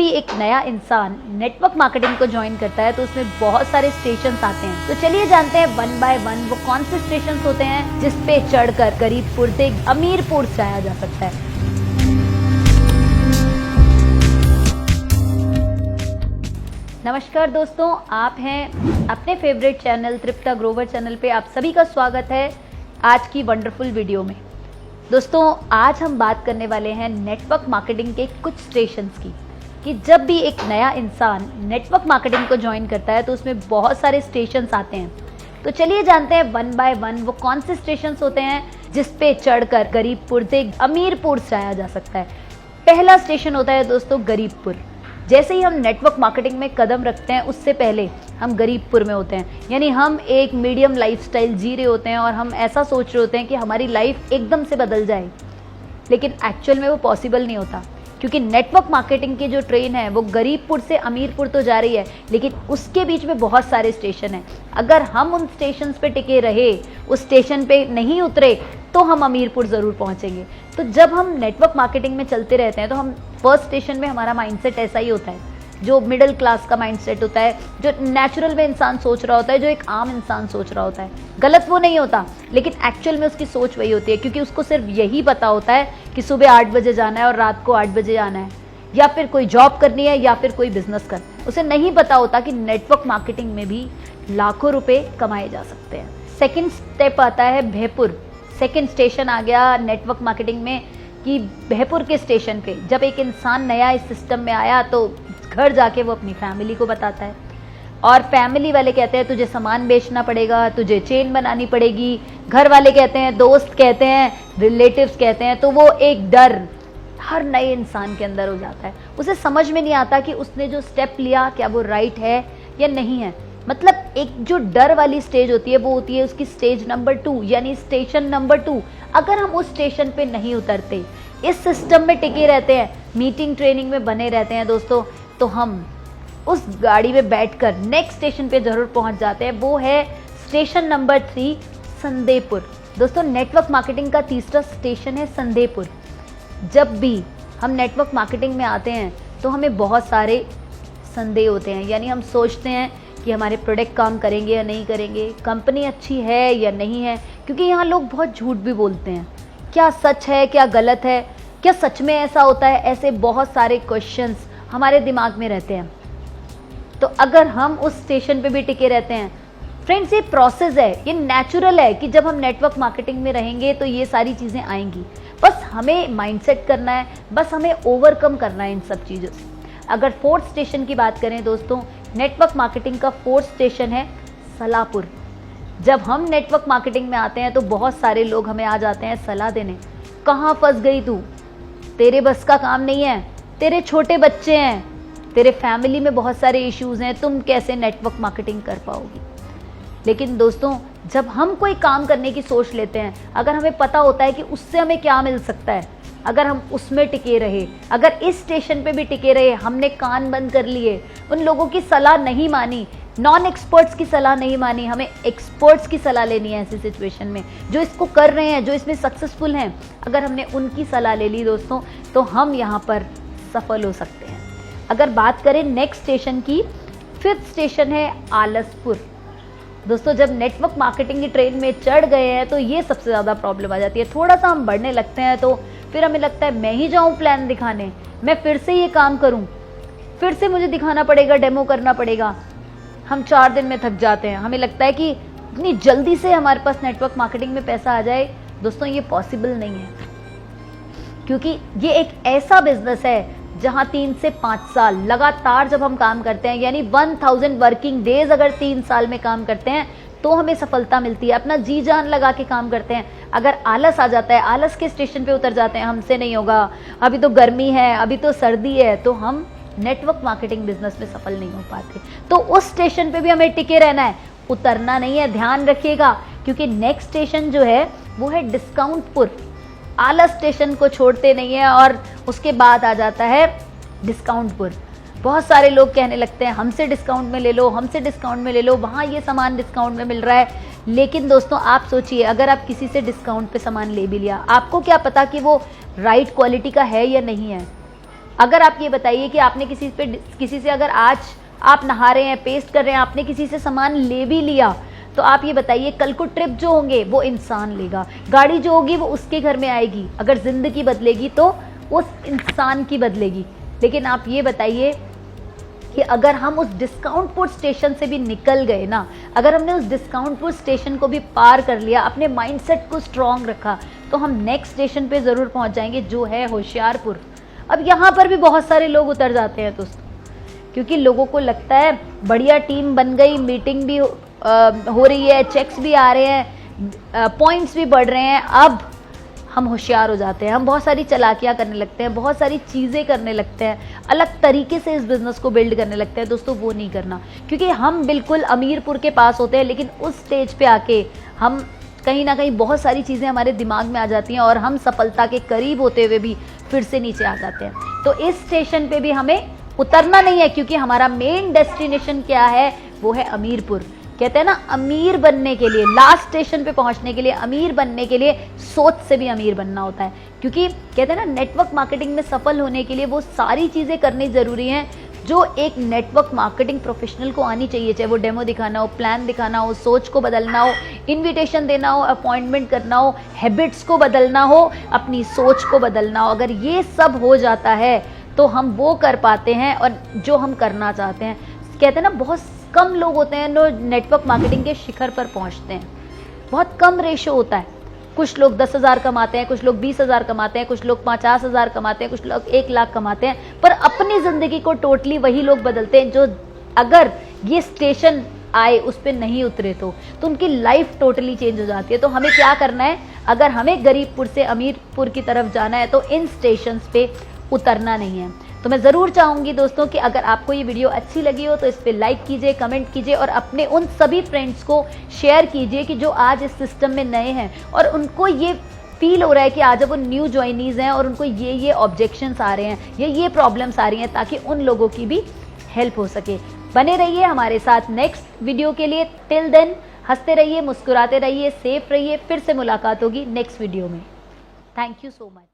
भी एक नया इंसान नेटवर्क मार्केटिंग को ज्वाइन करता है तो उसमें बहुत सारे स्टेशंस आते हैं। तो चलिए जानते हैं वन बाय वन वो कौन से स्टेशंस होते हैं जिस पे चढ़कर गरीबपुर से अमीरपुर जाया जा सकता है। नमस्कार दोस्तों, आप हैं अपने फेवरेट चैनल तृप्ता ग्रोवर चैनल पे। आप सभी का स्वागत है आज की वंडरफुल वीडियो में। दोस्तों, आज हम बात करने वाले हैं नेटवर्क मार्केटिंग के कुछ स्टेशंस की, कि जब भी एक नया इंसान नेटवर्क मार्केटिंग को ज्वाइन करता है तो उसमें बहुत सारे स्टेशंस आते हैं। तो चलिए जानते हैं वन बाय वन वो कौन से स्टेशंस होते हैं जिस पे चढ़कर गरीबपुर से अमीरपुर जाया जा सकता है। पहला स्टेशन होता है दोस्तों गरीबपुर। जैसे ही हम नेटवर्क मार्केटिंग में कदम रखते हैं उससे पहले हम गरीबपुर में होते हैं, यानी हम एक मीडियम लाइफस्टाइल जी रहे होते हैं और हम ऐसा सोच रहे होते हैं कि हमारी लाइफ एकदम से बदल जाए, लेकिन एक्चुअल में वो पॉसिबल नहीं होता। क्योंकि नेटवर्क मार्केटिंग की जो ट्रेन है वो गरीबपुर से अमीरपुर तो जा रही है, लेकिन उसके बीच में बहुत सारे स्टेशन हैं। अगर हम उन स्टेशन पे टिके रहे, उस स्टेशन पे नहीं उतरे, तो हम अमीरपुर ज़रूर पहुंचेंगे। तो जब हम नेटवर्क मार्केटिंग में चलते रहते हैं तो हम फर्स्ट स्टेशन में हमारा माइंडसेट ऐसा ही होता है, जो मिडिल क्लास का माइंडसेट होता है, जो नेचुरल में इंसान सोच रहा होता है, जो एक आम इंसान सोच रहा होता है। गलत वो नहीं होता, लेकिन एक्चुअल में उसकी सोच वही होती है, क्योंकि उसको सिर्फ यही पता होता है कि सुबह 8 बजे जाना है और रात को 8 बजे आना है, या फिर कोई जॉब करनी है या फिर कोई बिजनेस करना है। उसे नहीं पता होता कि नेटवर्क मार्केटिंग में भी लाखों रुपए कमाए जा सकते हैं। सेकेंड स्टेप आता है भयपुर। सेकेंड स्टेशन आ गया नेटवर्क मार्केटिंग में कि भयपुर के स्टेशन पे जब एक इंसान नया इस सिस्टम में आया तो घर जाके वो अपनी फैमिली को बताता है, और फैमिली वाले कहते हैं तुझे सामान बेचना पड़ेगा, तुझे चेन बनानी पड़ेगी। घर वाले कहते हैं, दोस्त कहते हैं, रिलेटिव्स कहते हैं। तो वो एक डर हर नए इंसान के अंदर हो जाता है। उसे समझ में नहीं आता कि उसने जो स्टेप लिया क्या वो राइट है या नहीं है। मतलब एक जो डर वाली स्टेज होती है वो होती है उसकी स्टेज नंबर 2, यानी स्टेशन नंबर 2। अगर हम उस स्टेशन पे नहीं उतरते, इस सिस्टम में टिके रहते हैं, मीटिंग ट्रेनिंग में बने रहते हैं दोस्तों, तो हम उस गाड़ी में बैठकर नेक्स्ट स्टेशन पे जरूर पहुंच जाते हैं। वो है स्टेशन नंबर 3 संदेपुर। दोस्तों, नेटवर्क मार्केटिंग का तीसरा स्टेशन है संदेपुर। जब भी हम नेटवर्क मार्केटिंग में आते हैं तो हमें बहुत सारे संदेह होते हैं, यानी हम सोचते हैं कि हमारे प्रोडक्ट काम करेंगे या नहीं करेंगे, कंपनी अच्छी है या नहीं है, क्योंकि यहाँ लोग बहुत झूठ भी बोलते हैं। क्या सच है, क्या गलत है, क्या सच में ऐसा होता है, ऐसे बहुत सारे क्वेश्चंस हमारे दिमाग में रहते हैं। तो अगर हम उस स्टेशन पे भी टिके रहते हैं, फ्रेंड्स, ये प्रोसेस है, ये नेचुरल है कि जब हम नेटवर्क मार्केटिंग में रहेंगे तो ये सारी चीज़ें आएंगी। बस हमें माइंडसेट करना है, बस हमें ओवरकम करना है इन सब चीज़ों से। अगर फोर्थ स्टेशन की बात करें दोस्तों, नेटवर्क मार्केटिंग का फोर्थ स्टेशन है सलापुर। जब हम नेटवर्क मार्केटिंग में आते हैं तो बहुत सारे लोग हमें आ जाते हैं सलाह देने, कहाँ फंस गई तू, तेरे बस का काम नहीं है, तेरे छोटे बच्चे हैं, तेरे फैमिली में बहुत सारे इश्यूज हैं, तुम कैसे नेटवर्क मार्केटिंग कर पाओगी। लेकिन दोस्तों, जब हम कोई काम करने की सोच लेते हैं, अगर हमें पता होता है कि उससे हमें क्या मिल सकता है, अगर हम उसमें टिके रहे, अगर इस स्टेशन पे भी टिके रहे, हमने कान बंद कर लिए, उन लोगों की सलाह नहीं मानी, नॉन एक्सपर्ट्स की सलाह नहीं मानी, हमें एक्सपर्ट्स की सलाह लेनी है ऐसी सिचुएशन में, जो इसको कर रहे हैं, जो इसमें सक्सेसफुल हैं। अगर हमने उनकी सलाह ले ली दोस्तों, तो हम यहाँ पर सफल हो सकते हैं। अगर बात करें नेक्स्ट स्टेशन की, फिफ्थ स्टेशन है आलसपुर। दोस्तों, जब नेटवर्क मार्केटिंग की ट्रेन में चढ़ गए हैं तो ये सबसे ज़्यादा प्रॉब्लम आ जाती है। थोड़ा सा हम बढ़ने लगते हैं तो फिर हमें लगता है मैं ही जाऊँ प्लान दिखाने, मैं फिर से ये काम करूँ, फिर से मुझे दिखाना पड़ेगा, डेमो करना पड़ेगा। हम 4 दिन में थक जाते हैं। हमें लगता है कि इतनी जल्दी से हमारे पास नेटवर्क मार्केटिंग में पैसा आ जाए। दोस्तों, ये पॉसिबल नहीं है, क्योंकि ये एक ऐसा बिजनेस है जहाँ 3 से 5 साल लगातार जब हम काम करते हैं, यानी 1000 वर्किंग डेज अगर 3 साल में काम करते हैं तो हमें सफलता मिलती है। अपना जी जान लगा के काम करते हैं। अगर आलस आ जाता है, आलस के स्टेशन पे उतर जाते हैं, हमसे नहीं होगा, अभी तो गर्मी है, अभी तो सर्दी है, तो हम नेटवर्क मार्केटिंग बिजनेस में सफल नहीं हो पाते। तो उस स्टेशन पे भी हमें टिके रहना है, उतरना नहीं है। ध्यान रखिएगा, क्योंकि नेक्स्ट स्टेशन जो है वो है डिस्काउंटपुर। आलस स्टेशन को छोड़ते नहीं है और उसके बाद आ जाता है डिस्काउंटपुर। बहुत सारे लोग कहने लगते हैं हमसे डिस्काउंट में ले लो, हमसे डिस्काउंट में ले लो, वहाँ ये सामान डिस्काउंट में मिल रहा है। लेकिन दोस्तों, आप सोचिए, अगर आप किसी से डिस्काउंट पे सामान ले भी लिया, आपको क्या पता कि वो राइट क्वालिटी का है या नहीं है। अगर आप ये बताइए कि आपने किसी से अगर आज आप नहा रहे हैं, पेस्ट कर रहे हैं, आपने किसी से सामान ले भी लिया, तो आप ये बताइए कल को ट्रिप जो होंगे वो इंसान लेगा, गाड़ी जो होगी वो उसके घर में आएगी। अगर जिंदगी बदलेगी तो उस इंसान की बदलेगी। लेकिन आप ये बताइए कि अगर हम उस डिस्काउंटपुर स्टेशन से भी निकल गए ना, अगर हमने उस डिस्काउंटपुर स्टेशन को भी पार कर लिया, अपने माइंडसेट को स्ट्रांग रखा, तो हम नेक्स्ट स्टेशन पे ज़रूर पहुंच जाएंगे, जो है होशियारपुर। अब यहाँ पर भी बहुत सारे लोग उतर जाते हैं दोस्तों, क्योंकि लोगों को लगता है बढ़िया टीम बन गई, मीटिंग भी हो रही है, चेक्स भी आ रहे हैं, पॉइंट्स भी बढ़ रहे हैं, अब हम होशियार हो जाते हैं, हम बहुत सारी चालाकियाँ करने लगते हैं, बहुत सारी चीज़ें करने लगते हैं, अलग तरीके से इस बिज़नेस को बिल्ड करने लगते हैं। दोस्तों वो नहीं करना, क्योंकि हम बिल्कुल अमीरपुर के पास होते हैं, लेकिन उस स्टेज पे आके हम कहीं ना कहीं बहुत सारी चीज़ें हमारे दिमाग में आ जाती हैं और हम सफलता के करीब होते हुए भी फिर से नीचे आ जाते हैं। तो इस स्टेशन पे भी हमें उतरना नहीं है, क्योंकि हमारा मेन डेस्टिनेशन क्या है, वो है अमीरपुर। कहते हैं ना, अमीर बनने के लिए, लास्ट स्टेशन पे पहुंचने के लिए, अमीर बनने के लिए सोच से भी अमीर बनना होता है। क्योंकि कहते हैं ना, नेटवर्क मार्केटिंग में सफल होने के लिए वो सारी चीज़ें करनी ज़रूरी हैं जो एक नेटवर्क मार्केटिंग प्रोफेशनल को आनी चाहिए। चाहे वो डेमो दिखाना हो, प्लान दिखाना हो, सोच को बदलना हो, इन्विटेशन देना हो, अपॉइंटमेंट करना हो, हैबिट्स को बदलना हो, अपनी सोच को बदलना हो। अगर ये सब हो जाता है तो हम वो कर पाते हैं और जो हम करना चाहते हैं। कहते हैं ना, बहुत कम लोग होते हैं जो नेटवर्क मार्केटिंग के शिखर पर पहुंचते हैं, बहुत कम रेशो होता है। कुछ लोग 10,000 कमाते हैं, कुछ लोग 20,000 कमाते हैं, कुछ लोग 50,000 कमाते हैं, कुछ लोग 1 लाख कमाते हैं, पर अपनी ज़िंदगी को टोटली वही लोग बदलते हैं जो अगर ये स्टेशन आए उस पर नहीं उतरे तो उनकी लाइफ टोटली चेंज हो जाती है। तो हमें क्या करना है, अगर हमें गरीबपुर से अमीरपुर की तरफ जाना है तो इन स्टेशंस पे उतरना नहीं है। तो मैं ज़रूर चाहूँगी दोस्तों कि अगर आपको ये वीडियो अच्छी लगी हो तो इस पर लाइक कीजिए, कमेंट कीजिए और अपने उन सभी फ्रेंड्स को शेयर कीजिए कि जो आज इस सिस्टम में नए हैं और उनको ये फील हो रहा है कि आज वो न्यू ज्वाइनीज़ हैं और उनको ये ऑब्जेक्शंस आ रहे हैं, ये प्रॉब्लम्स आ रही हैं, ताकि उन लोगों की भी हेल्प हो सके। बने रहिए हमारे साथ नेक्स्ट वीडियो के लिए। टिल देन हंसते रहिए, मुस्कुराते रहिए, सेफ रहिए। फिर से मुलाकात होगी नेक्स्ट वीडियो में। Thank you so much.